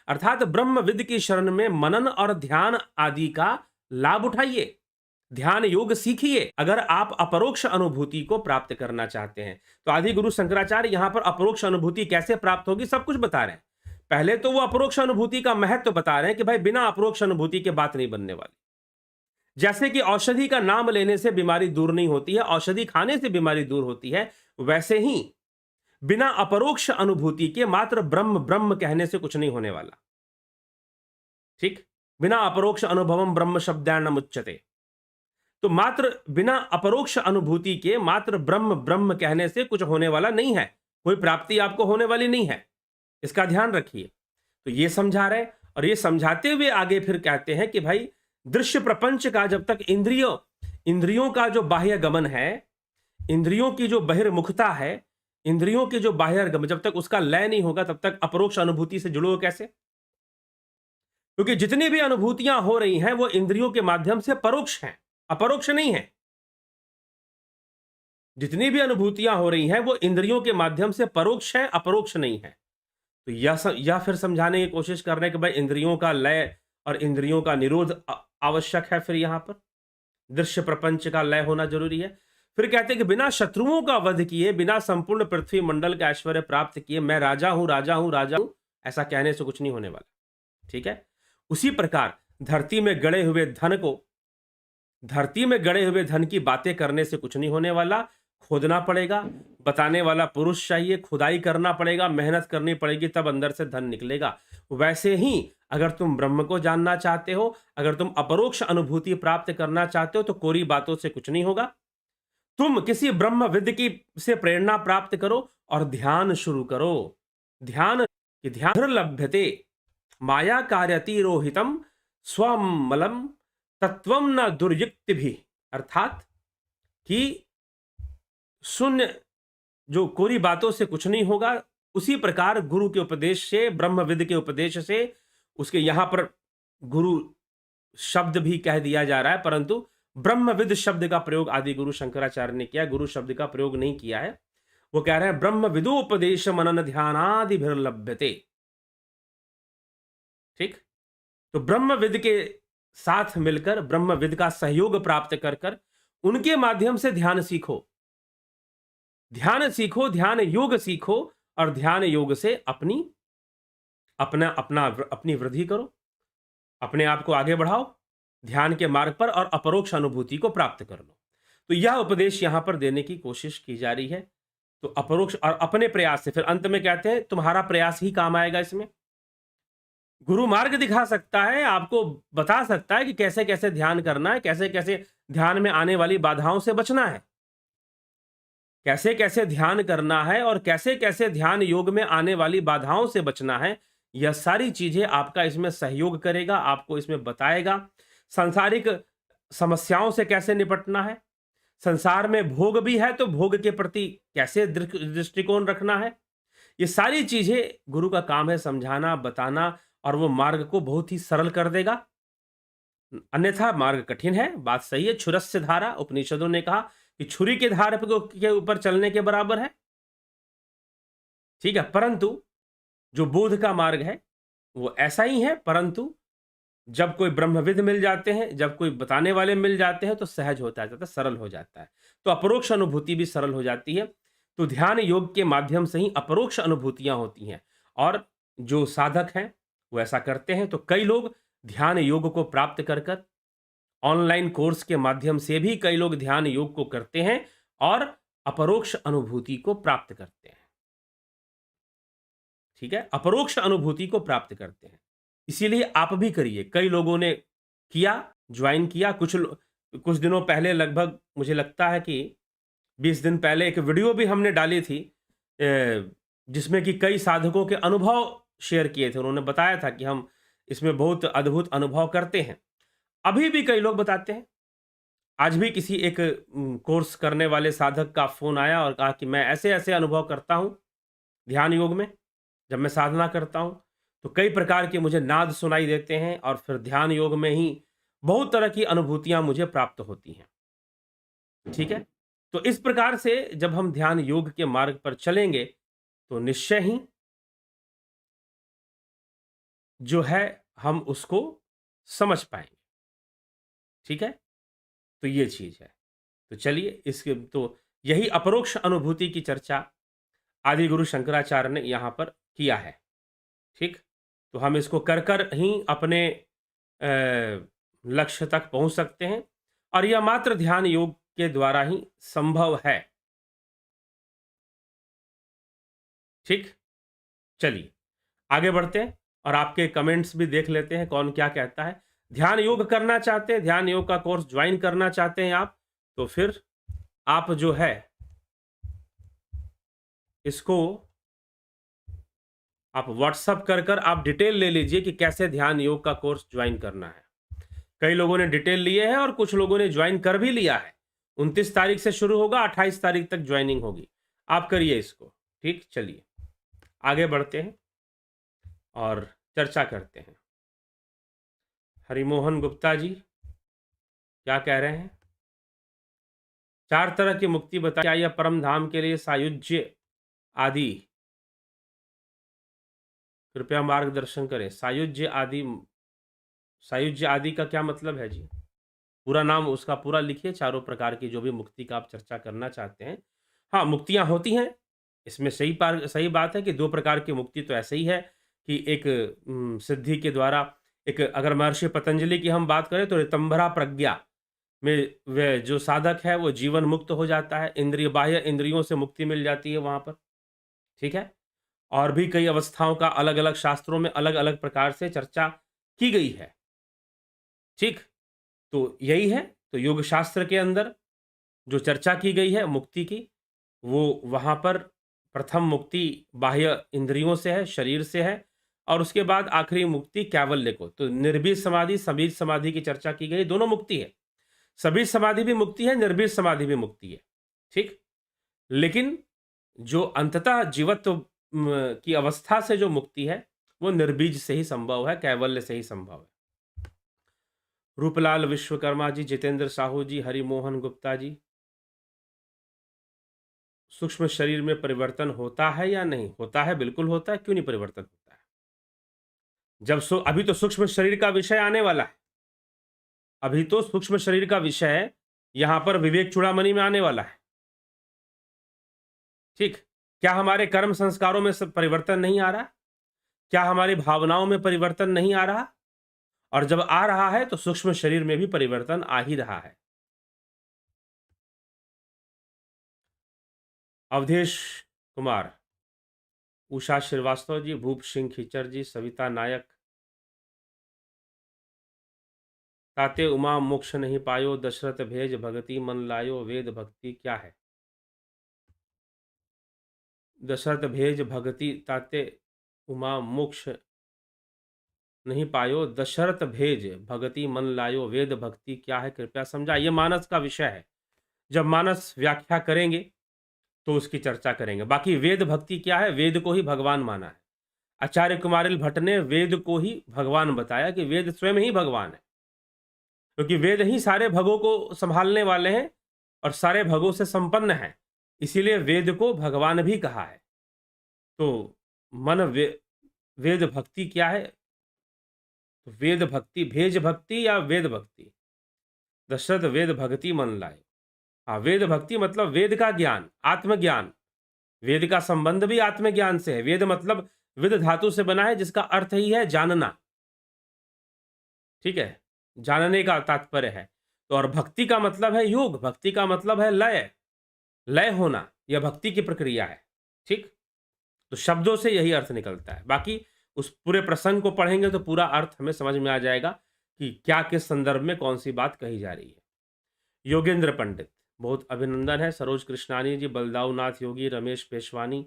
अर्थात ब्रह्म विद की शरण में मनन और ध्यान आदि का लाभ उठाइए, ध्यान योग सीखिए अगर आप अपरोक्ष अनुभूति को प्राप्त करना चाहते हैं। तो आदि गुरु शंकराचार्य यहां पर अपरोक्ष अनुभूति कैसे प्राप्त होगी सब कुछ बता रहे हैं। पहले तो वो अपरोक्ष अनुभूति का महत्व बता रहे हैं कि भाई बिना अपरोक्ष अनुभूति के बात नहीं बनने वाली। जैसे कि औषधि का नाम लेने से बीमारी दूर नहीं होती है, औषधि खाने से बीमारी दूर होती है, वैसे ही बिना अपरोक्ष अनुभूति के मात्र ब्रह्म ब्रह्म कहने से कुछ नहीं होने वाला। ठीक, बिना अपरोक्ष अनुभवम ब्रह्म शब्दान उच्यते। तो मात्र बिना अपरोक्ष अनुभूति के मात्र ब्रह्म ब्रह्म कहने से कुछ होने वाला नहीं है, कोई प्राप्ति आपको होने वाली नहीं है, इसका ध्यान रखिए। तो ये समझा रहे, और ये समझाते हुए आगे फिर कहते हैं कि भाई दृश्य प्रपंच का जब तक इंद्रियों का जो बाह्य गमन है, इंद्रियों की जो बहिर्मुखता है, इंद्रियों की जो बाह्य गमन, जब तक उसका लय नहीं होगा तब तक अपरोक्ष अनुभूति से जुड़ो कैसे? क्योंकि जितनी भी अनुभूतियां हो रही हैं वो इंद्रियों के माध्यम से परोक्ष हैं, अपरोक्ष नहीं है। जितनी भी अनुभूतियां हो रही हैं वो इंद्रियों के माध्यम से परोक्ष है, अपरोक्ष नहीं है। तो यह फिर समझाने की कोशिश कर रहे हैं कि भाई इंद्रियों का लय और इंद्रियों का निरोध आवश्यक है। फिर यहां पर दृश्य प्रपंच का लय होना जरूरी है। फिर कहते हैं कि बिना शत्रुओं का वध किए, बिना संपूर्ण पृथ्वी मंडल का ऐश्वर्य प्राप्त किए मैं राजा हूं राजा हूं राजा हूं, ऐसा कहने से कुछ नहीं होने वाला। ठीक है, उसी प्रकार धरती में गड़े हुए धन की बातें करने से कुछ नहीं होने वाला। खोदना पड़ेगा, बताने वाला पुरुष चाहिए, खुदाई करना पड़ेगा, मेहनत करनी पड़ेगी, तब अंदर से धन निकलेगा। वैसे ही अगर तुम ब्रह्म को जानना चाहते हो, अगर तुम अपरोक्ष अनुभूति प्राप्त करना चाहते हो तो कोरी बातों से कुछ नहीं होगा। तुम किसी ब्रह्मविद की से प्रेरणा प्राप्त करो और ध्यान शुरू करो। ध्यान लभ्यते माया कार्यति रोहितम स्वमलम तत्वम न दुर्युक्ति भी, अर्थात कि शून्य जो कोरी बातों से कुछ नहीं होगा, उसी प्रकार गुरु के उपदेश से, ब्रह्मविद के उपदेश से, उसके यहां पर गुरु शब्द भी कह दिया जा रहा है परंतु ब्रह्मविद शब्द का प्रयोग आदि गुरु शंकराचार्य ने किया, गुरु शब्द का प्रयोग नहीं किया है। वो कह रहे हैं ब्रह्मविदोपदेश मनन ध्यानादि भिर्लभ्यते। ठीक, तो ब्रह्मविद के साथ मिलकर, ब्रह्मविद का सहयोग प्राप्त कर उनके माध्यम से ध्यान सीखो, ध्यान योग सीखो और ध्यान योग से अपनी वृद्धि करो, अपने आप को आगे बढ़ाओ ध्यान के मार्ग पर और अपरोक्ष अनुभूति को प्राप्त कर लो। तो यह उपदेश यहां पर देने की कोशिश की जा रही है। तो अपरोक्ष और अपने प्रयास से, फिर अंत में कहते हैं तुम्हारा प्रयास ही काम आएगा इसमें। गुरु मार्ग दिखा सकता है, आपको बता सकता है कि कैसे कैसे ध्यान करना है, कैसे कैसे ध्यान में आने वाली बाधाओं से बचना है, कैसे कैसे ध्यान करना है और कैसे कैसे ध्यान योग में आने वाली बाधाओं से बचना है। यह सारी चीजें आपका इसमें सहयोग करेगा, आपको इसमें बताएगा। सांसारिक समस्याओं से कैसे निपटना है, संसार में भोग भी है तो भोग के प्रति कैसे दृष्टिकोण रखना है, ये सारी चीजें गुरु का काम है समझाना, बताना, और वो मार्ग को बहुत ही सरल कर देगा। अन्यथा मार्ग कठिन है, बात सही है। छुरस्य धारा, उपनिषदों ने कहा कि छुरी के धार के ऊपर चलने के बराबर है, ठीक है। परंतु जो बोध का मार्ग है वो ऐसा ही है, परंतु जब कोई ब्रह्मविद मिल जाते हैं, जब कोई बताने वाले मिल जाते हैं, तो सहज होता जाता है, सरल हो जाता है। तो अपरोक्ष अनुभूति भी सरल हो जाती है। तो ध्यान योग के माध्यम से ही अपरोक्ष अनुभूतियां होती हैं, और जो साधक हैं वो ऐसा करते हैं। तो कई लोग ध्यान योग को प्राप्त कर कर ऑनलाइन कोर्स के माध्यम से भी कई लोग ध्यान योग को करते हैं और अपरोक्ष अनुभूति को प्राप्त करते हैं, ठीक है। अपरोक्ष अनुभूति को प्राप्त करते हैं, इसीलिए आप भी करिए। कई लोगों ने किया, ज्वाइन किया। कुछ दिनों पहले, लगभग मुझे लगता है कि 20 दिन पहले, एक वीडियो भी हमने डाली थी जिसमें कि कई साधकों के अनुभव शेयर किए थे। उन्होंने बताया था कि हम इसमें बहुत अद्भुत अनुभव करते हैं। अभी भी कई लोग बताते हैं। आज भी किसी एक कोर्स करने वाले साधक का फ़ोन आया और कहा कि मैं ऐसे-ऐसे अनुभव करता हूँ ध्यान योग में, जब मैं साधना करता हूँ, तो कई प्रकार के मुझे नाद सुनाई देते हैं, और फिर ध्यान योग में ही बहुत तरह की अनुभूतियाँ मुझे प्राप्त होती हैं, ठीक है? तो इस प्रकार से जब हम ध्यान योग के मार्ग पर चलेंगे, तो निश्चय ही जो है हम उसको समझ पाएँगे, ठीक है? तो ये चीज़ है। तो चलिए, इसके तो यही अपरोक्ष अनुभूति की चर्चा आदि गुरु शंकराचार्य ने यहाँ पर किया है, ठीक? तो हम इसको कर कर ही अपने लक्ष्य तक पहुँच सकते हैं, और यह मात्र ध्यान योग के द्वारा ही संभव है, ठीक? चलिए, आगे बढ़ते हैं और आपके कमेंट्स भी देख लेते हैं कौन क्या कहता है। ध्यान योग करना चाहते हैं, ध्यान योग का कोर्स ज्वाइन करना चाहते हैं आप, तो फिर आप जो है इसको आप व्हाट्सअप कर कर आप डिटेल ले लीजिए कि कैसे ध्यान योग का कोर्स ज्वाइन करना है। कई लोगों ने डिटेल लिए हैं और कुछ लोगों ने ज्वाइन कर भी लिया है। 29 तारीख से शुरू होगा, 28 तारीख तक ज्वाइनिंग होगी। आप करिए इसको, ठीक? चलिए, आगे बढ़ते हैं और चर्चा करते हैं। हरिमोहन गुप्ता जी क्या कह रहे हैं? 4 तरह की मुक्ति बताइए, क्या यह परम धाम के लिए सायुज्य आदि? कृपया मार्गदर्शन करें। सायुज्य आदि का क्या मतलब है जी? पूरा नाम उसका पूरा लिखिए, चारों प्रकार की जो भी मुक्ति का आप चर्चा करना चाहते हैं। हाँ, मुक्तियाँ होती हैं, इसमें सही बात है कि 2 प्रकार की मुक्ति तो ऐसे ही है कि एक सिद्धि के द्वारा, एक अगर महर्षि पतंजलि की हम बात करें तो ऋतंभरा प्रज्ञा में वह जो साधक है वो जीवन मुक्त हो जाता है, बाह्य इंद्रियों से मुक्ति मिल जाती है वहाँ पर, ठीक है? और भी कई अवस्थाओं का अलग-अलग शास्त्रों में अलग-अलग प्रकार से चर्चा की गई है, ठीक? तो यही है, तो योग शास्त्र के अंदर जो चर्चा की गई है मुक्ति की, वो वहाँ पर प्रथम मुक्ति बाह्य इंद्रियों से है, शरीर से है, और उसके बाद आखिरी मुक्ति कैवल्य को। तो निर्बीज समाधि, सबीज समाधि की चर्चा की गई, दोनों मुक्ति है। सबीज समाधि भी मुक्ति है, निर्बीज समाधि भी मुक्ति है, ठीक? लेकिन जो अंततः जीवत्व की अवस्था से जो मुक्ति है, वो निर्बीज से ही संभव है, कैवल्य से ही संभव है। रूपलाल विश्वकर्मा जी, जितेंद्र साहू जी, हरिमोहन गुप्ता जी, सूक्ष्म शरीर में परिवर्तन होता है या नहीं? होता है, बिल्कुल होता है, क्यों नहीं परिवर्तन होता है? अभी तो सूक्ष्म शरीर का विषय आने वाला है। अभी तो सूक्ष्म शरीर का विषय यहाँ पर विवेक चूड़ामणि में आने वाला है, ठीक? क्या हमारे कर्म संस्कारों में सब परिवर्तन नहीं आ रहा? क्या हमारी भावनाओं में परिवर्तन नहीं आ रहा? और जब आ रहा है तो सूक्ष्म शरीर में भी परिवर्तन आ ही रहा है। अवधेश कुमार, उषा श्रीवास्तव जी, भूप सिंह खिचर जी, सविता नायक, ताते उमा मोक्ष नहीं पायो, दशरथ भेज भगति मन लायो, वेद भक्ति क्या है? दशरथ भेज भगति ताते उमा मोक्ष नहीं पायो दशरथ भेज, भगति मन लायो, वेद भक्ति क्या है कृपया समझा। ये मानस का विषय है। जब मानस व्याख्या करेंगे तो उसकी चर्चा करेंगे। बाकी वेद भक्ति क्या है, वेद को ही भगवान माना है। आचार्य कुमारिल भट्ट ने वेद को ही भगवान बताया कि वेद स्वयं ही भगवान है, क्योंकि वेद ही सारे भगों को संभालने वाले हैं और सारे भगों से संपन्न है, इसीलिए वेद को भगवान भी कहा है। तो मन वेद भक्ति क्या है, तो वेद भक्ति भेज भक्ति या वेद भक्ति, दशरथ वेद भक्ति मन लाए। हाँ, वेद भक्ति मतलब वेद का ज्ञान, आत्मज्ञान। वेद का संबंध भी आत्मज्ञान से है। वेद मतलब विद धातु से बना है, जिसका अर्थ ही है जानना। ठीक है, जानने का तात्पर्य है। तो और भक्ति का मतलब है योग, भक्ति का मतलब है लय, लय होना, यह भक्ति की प्रक्रिया है। ठीक, तो शब्दों से यही अर्थ निकलता है। बाकी उस पूरे प्रसंग को पढ़ेंगे तो पूरा अर्थ हमें समझ में आ जाएगा कि क्या किस संदर्भ में कौन सी बात कही जा रही है। योगेंद्र पंडित, बहुत अभिनंदन है। सरोज कृष्णानी जी, बलदाऊ नाथ योगी, रमेश पेशवानी,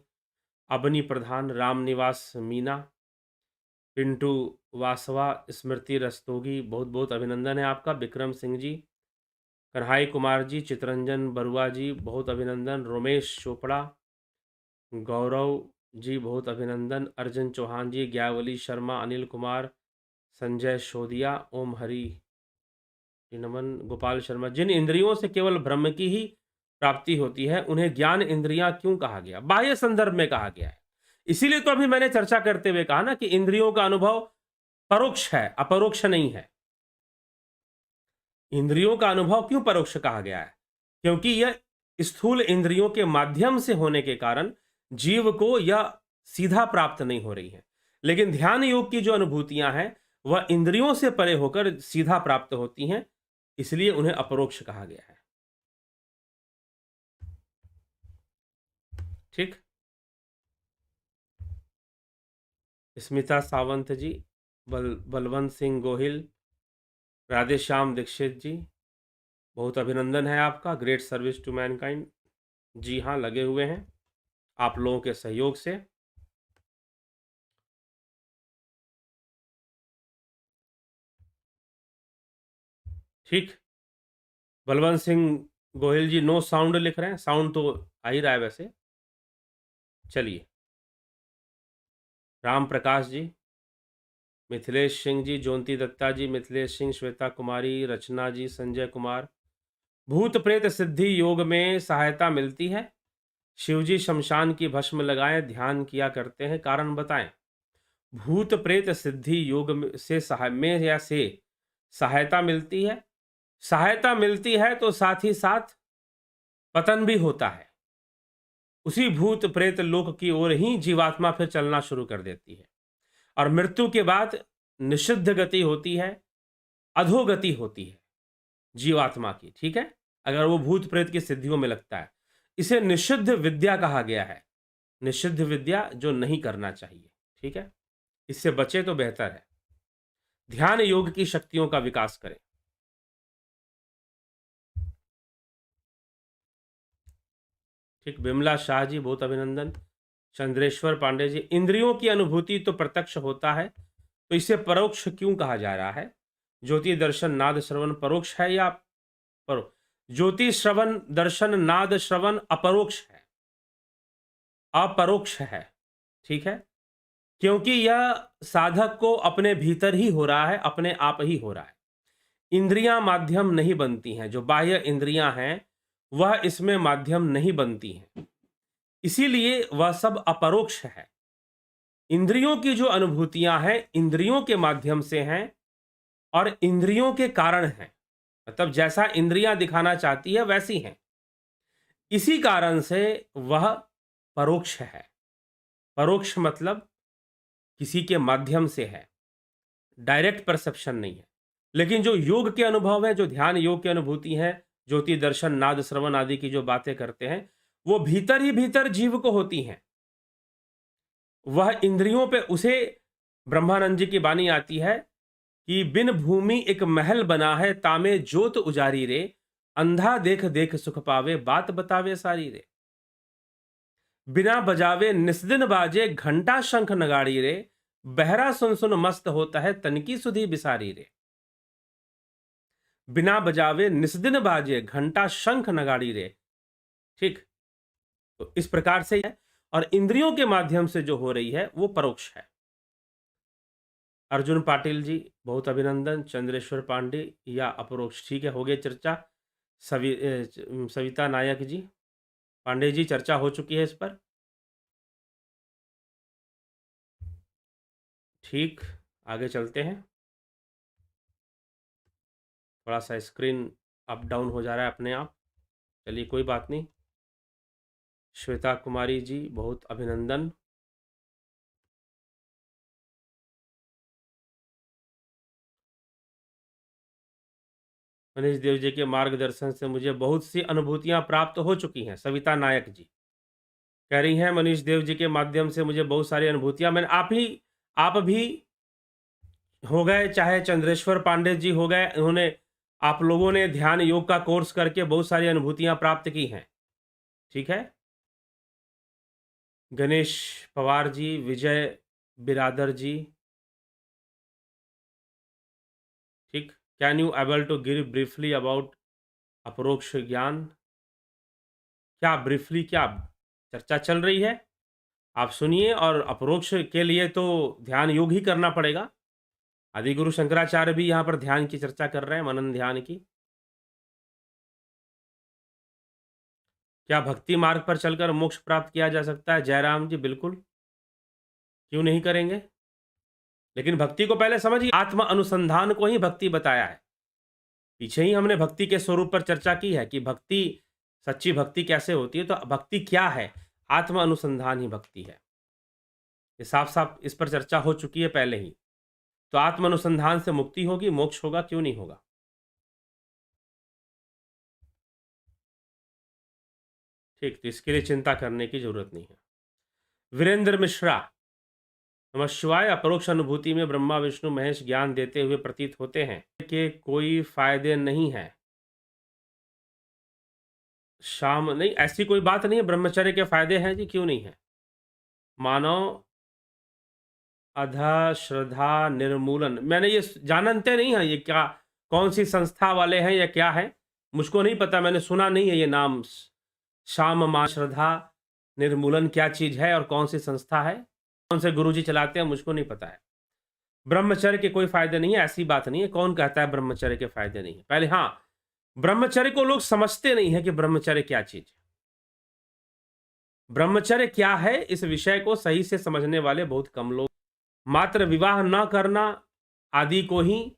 अबनी प्रधान, राम निवास मीना, पिंटू वासवा, स्मृति रस्तोगी, बहुत बहुत अभिनंदन है आपका। विक्रम सिंह जी, कन्हाई कुमार जी, चितरंजन बरुआ जी, बहुत अभिनंदन। रोमेश चोपड़ा, गौरव जी, बहुत अभिनंदन। अर्जुन चौहान जी, ज्ञावली शर्मा, अनिल कुमार, संजय शोदिया, ओम हरि नमन, गोपाल शर्मा। जिन इंद्रियों से केवल ब्रह्म की ही प्राप्ति होती है उन्हें ज्ञान इंद्रियां क्यों कहा गया, बाह्य संदर्भ में कहा गया है। इसीलिए तो अभी मैंने चर्चा करते हुए कहा ना कि इंद्रियों का अनुभव परोक्ष है, अपरोक्ष नहीं है। इंद्रियों का अनुभव क्यों परोक्ष कहा गया है, क्योंकि यह स्थूल इंद्रियों के माध्यम से होने के कारण जीव को यह सीधा प्राप्त नहीं हो रही है। लेकिन ध्यान योग की जो अनुभूतियां हैं वह इंद्रियों से परे होकर सीधा प्राप्त होती हैं, इसलिए उन्हें अपरोक्ष कहा गया है। ठीक, स्मिता सावंत जी, बलवंत सिंह गोहिल, राधेश्याम दीक्षित जी, बहुत अभिनंदन है आपका। Great service to mankind. जी हाँ, लगे हुए हैं आप लोगों के सहयोग से। ठीक, बलवंत सिंह गोहिल जी नो साउंड लिख रहे हैं, साउंड तो आ ही रहा है वैसे। चलिए, राम प्रकाश जी, मिथिलेश सिंह जी, ज्योति दत्ता जी, मिथिलेश सिंह, श्वेता कुमारी, रचना जी, संजय कुमार। भूत प्रेत सिद्धि योग में सहायता मिलती है। शिवजी शमशान की भस्म लगाएं, ध्यान किया करते हैं, कारण बताएं। भूत प्रेत सिद्धि योग से सहायता मिलती है। सहायता मिलती है तो साथ ही साथ पतन भी होता है। उसी भूत प्रेत लोक की ओर ही जीवात्मा फिर चलना शुरू कर देती है और मृत्यु के बाद निषिद्ध गति होती है, अधोगति होती है जीवात्मा की। ठीक है, अगर वो भूत प्रेत की सिद्धियों में लगता है, इसे निषिद्ध विद्या कहा गया है। निषिद्ध विद्या जो नहीं करना चाहिए। ठीक है, इससे बचे तो बेहतर है। ध्यान योग की शक्तियों का विकास करें। ठीक, बिमला शाह जी, बहुत अभिनंदन। चंद्रेश्वर पांडे जी, इंद्रियों की अनुभूति तो प्रत्यक्ष होता है, तो इसे परोक्ष क्यों कहा जा रहा है। ज्योति दर्शन नाद श्रवण परोक्ष है या ज्योति श्रवण दर्शन नाद श्रवण अपरोक्ष है, अपरोक्ष है। ठीक है, क्योंकि यह साधक को अपने भीतर ही हो रहा है, अपने आप ही हो रहा है। इंद्रियां माध्यम नहीं बनती हैं, जो बाह्य इंद्रियां हैं वह इसमें माध्यम नहीं बनती हैं, इसीलिए वह सब अपरोक्ष है। इंद्रियों की जो अनुभूतियां हैं इंद्रियों के माध्यम से हैं और इंद्रियों के कारण हैं, मतलब जैसा इंद्रियां दिखाना चाहती है वैसी हैं, इसी कारण से वह परोक्ष है। परोक्ष मतलब किसी के माध्यम से है, डायरेक्ट परसेप्शन नहीं है। लेकिन जो योग के अनुभव है, जो ध्यान योग की अनुभूति है, ज्योति दर्शन नाद श्रवण आदि की जो बातें करते हैं, वो भीतर ही भीतर जीव को होती हैं। वह इंद्रियों पे, उसे ब्रह्मानंद जी की वाणी आती है कि बिन भूमि एक महल बना है, तामे जोत उजारी रे, अंधा देख देख सुख पावे, बात बतावे सारी रे। बिना बजावे निस्दिन बाजे, घंटा शंख नगाड़ी रे, बहरा सुन सुन मस्त होता है, तनकी सुधी बिसारी रे। बिना बजावे निस्दिन बाजे, घंटा शंख नगाड़ी रे। ठीक, तो इस प्रकार से है। और इंद्रियों के माध्यम से जो हो रही है वो परोक्ष है। अर्जुन पाटिल जी बहुत अभिनंदन। चंद्रेश्वर पांडे या अपरोक्ष, ठीक है, हो गई चर्चा। सविता नायक जी, पांडे जी, चर्चा हो चुकी है इस पर। ठीक, आगे चलते हैं। थोड़ा सा स्क्रीन अप डाउन हो जा रहा है अपने आप, चलिए कोई बात नहीं। श्वेता कुमारी जी बहुत अभिनंदन। मनीष देव जी के मार्गदर्शन से मुझे बहुत सी अनुभूतियां प्राप्त हो चुकी हैं। सविता नायक जी कह रही हैं, मनीष देव जी के माध्यम से मुझे बहुत सारी अनुभूतियां, मैंने आप भी हो गए, चाहे चंद्रेश्वर पांडे जी हो गए, उन्होंने, आप लोगों ने ध्यान योग का कोर्स करके बहुत सारी अनुभूतियां प्राप्त की हैं। ठीक है, गणेश पवार जी, विजय बिरादर जी, ठीक। Can you able to give briefly about अपरोक्ष ज्ञान? क्या ब्रीफली, क्या चर्चा चल रही है, आप सुनिए। और अपरोक्ष के लिए तो ध्यान योग ही करना पड़ेगा। आदि गुरु शंकराचार्य भी यहाँ पर ध्यान की चर्चा कर रहे हैं, मनन ध्यान की। क्या भक्ति मार्ग पर चलकर मोक्ष प्राप्त किया जा सकता है? जयराम जी बिल्कुल, क्यों नहीं करेंगे। लेकिन भक्ति को पहले समझिए, आत्म अनुसंधान को ही भक्ति बताया है। पीछे ही हमने भक्ति के स्वरूप पर चर्चा की है कि भक्ति, सच्ची भक्ति कैसे होती है। तो भक्ति क्या है? आत्म अनुसंधान ही भक्ति है। ये साफ साफ इस पर चर्चा हो चुकी है पहले ही। तो आत्म अनुसंधान से मुक्ति होगी, मोक्ष होगा, क्यों नहीं होगा। ठीक, तो इसके लिए चिंता करने की जरूरत नहीं है। वीरेंद्र मिश्रा, नमः शिवाय। अपरोक्ष अनुभूति में ब्रह्मा विष्णु महेश ज्ञान देते हुए प्रतीत होते हैं कि कोई फायदे नहीं है। शाम नहीं, ऐसी कोई बात नहीं है। ब्रह्मचर्य के फायदे हैं जी, क्यों नहीं है। मानव अधा श्रद्धा निर्मूलन, मैंने ये जानते नहीं है ये क्या, कौन सी संस्था वाले हैं या क्या है, मुझको नहीं पता, मैंने सुना नहीं है ये नाम। शाम मां श्रद्धा निर्मूलन क्या चीज है और कौन सी संस्था है, कौन से गुरुजी चलाते हैं, मुझको नहीं पता है। ब्रह्मचर्य के कोई फायदे नहीं है, ऐसी बात नहीं है। कौन कहता है ब्रह्मचर्य के फायदे नहीं है? पहले हाँ, ब्रह्मचर्य को लोग समझते नहीं है कि ब्रह्मचर्य क्या चीज है। ब्रह्मचर्य क्या है, इस विषय को सही से समझने वाले बहुत कम लोग। मात्र विवाह न करना आदि को ही,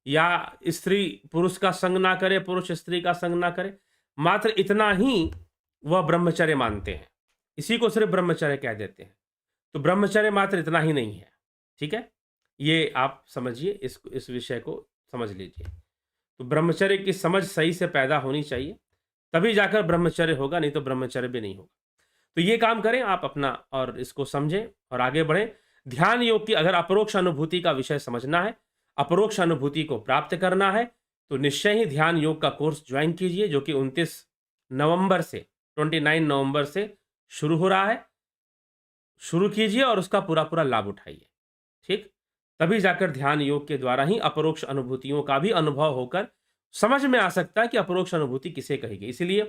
या स्त्री पुरुष का संग ना करे, पुरुष स्त्री का संग ना करे, मात्र इतना ही वह ब्रह्मचर्य मानते हैं। इसी को सिर्फ ब्रह्मचर्य कह देते हैं। तो ब्रह्मचर्य मात्र इतना ही नहीं है। ठीक है, ये आप समझिए, इस विषय को समझ लीजिए। तो ब्रह्मचर्य की समझ सही से पैदा होनी चाहिए, तभी जाकर ब्रह्मचर्य होगा, नहीं तो ब्रह्मचर्य भी नहीं होगा। तो ये काम करें आप अपना, और इसको समझें और आगे बढ़ें। ध्यान योग की अगर अपरोक्ष अनुभूति का विषय समझना है, अपरोक्ष अनुभूति को प्राप्त करना है, तो निश्चय ही ध्यान योग का कोर्स ज्वाइन कीजिए, जो कि 29 नवंबर से 29 नवंबर से शुरू हो रहा है। शुरू कीजिए और उसका पूरा पूरा लाभ उठाइए। ठीक, तभी जाकर ध्यान योग के द्वारा ही अपरोक्ष अनुभूतियों का भी अनुभव होकर समझ में आ सकता है कि अपरोक्ष अनुभूति किसे कहेगी। इसीलिए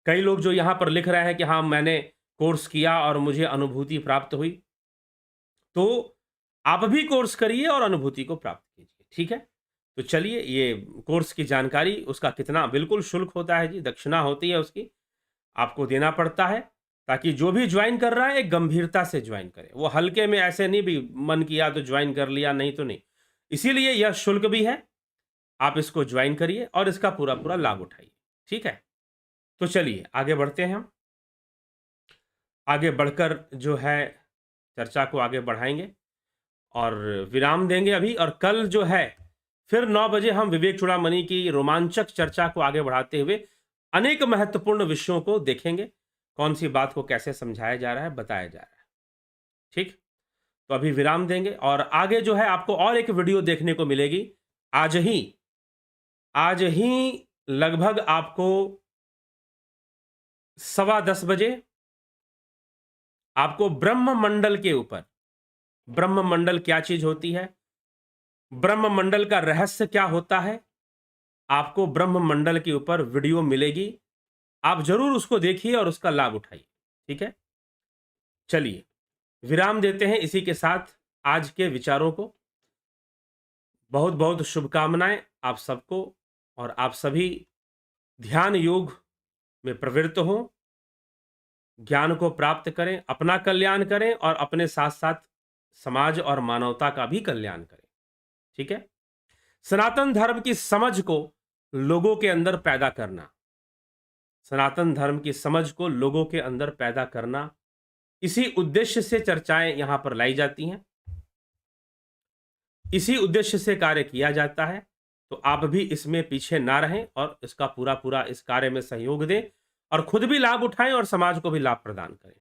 कई लोग जो यहाँ पर लिख रहे हैं कि हाँ मैंने कोर्स किया और मुझे अनुभूति प्राप्त हुई, तो आप भी कोर्स करिए और अनुभूति को प्राप्त कीजिए। ठीक है, तो चलिए, ये कोर्स की जानकारी, उसका कितना बिल्कुल शुल्क होता है जी, दक्षिणा होती है उसकी, आपको देना पड़ता है, ताकि जो भी ज्वाइन कर रहा है एक गंभीरता से ज्वाइन करे। वो हल्के में ऐसे नहीं भी मन किया तो ज्वाइन कर लिया, नहीं तो नहीं। इसीलिए यह शुल्क भी है, आप इसको ज्वाइन करिए और इसका पूरा पूरा लाभ उठाइए। ठीक है, तो चलिए आगे बढ़ते हैं हम। आगे बढ़कर जो है चर्चा को आगे बढ़ाएंगे और विराम देंगे अभी। और कल जो है फिर 9 बजे हम विवेक चूड़ामणि की रोमांचक चर्चा को आगे बढ़ाते हुए अनेक महत्वपूर्ण विषयों को देखेंगे, कौन सी बात को कैसे समझाया जा रहा है, बताया जा रहा है। ठीक, तो अभी विराम देंगे और आगे जो है आपको और एक वीडियो देखने को मिलेगी। आज ही लगभग आपको 10:15 बजे आपको ब्रह्म मंडल के ऊपर ब्रह्म मंडल क्या चीज होती है, ब्रह्म मंडल का रहस्य क्या होता है। आपको ब्रह्म मंडल के ऊपर वीडियो मिलेगी, आप जरूर उसको देखिए और उसका लाभ उठाइए। ठीक है, चलिए विराम देते हैं इसी के साथ आज के विचारों को। बहुत बहुत शुभकामनाएं आप सबको, और आप सभी ध्यान योग में प्रवृत्त हों, ज्ञान को प्राप्त करें, अपना कल्याण करें और अपने साथ साथ समाज और मानवता का भी कल्याण करें। ठीक है, सनातन धर्म की समझ को लोगों के अंदर पैदा करना, सनातन धर्म की समझ को लोगों के अंदर पैदा करना, इसी उद्देश्य से चर्चाएं यहां पर लाई जाती हैं, इसी उद्देश्य से कार्य किया जाता है। तो आप भी इसमें पीछे ना रहें और इसका पूरा पूरा इस कार्य में सहयोग दें और खुद भी लाभ उठाएं और समाज को भी लाभ प्रदान करें।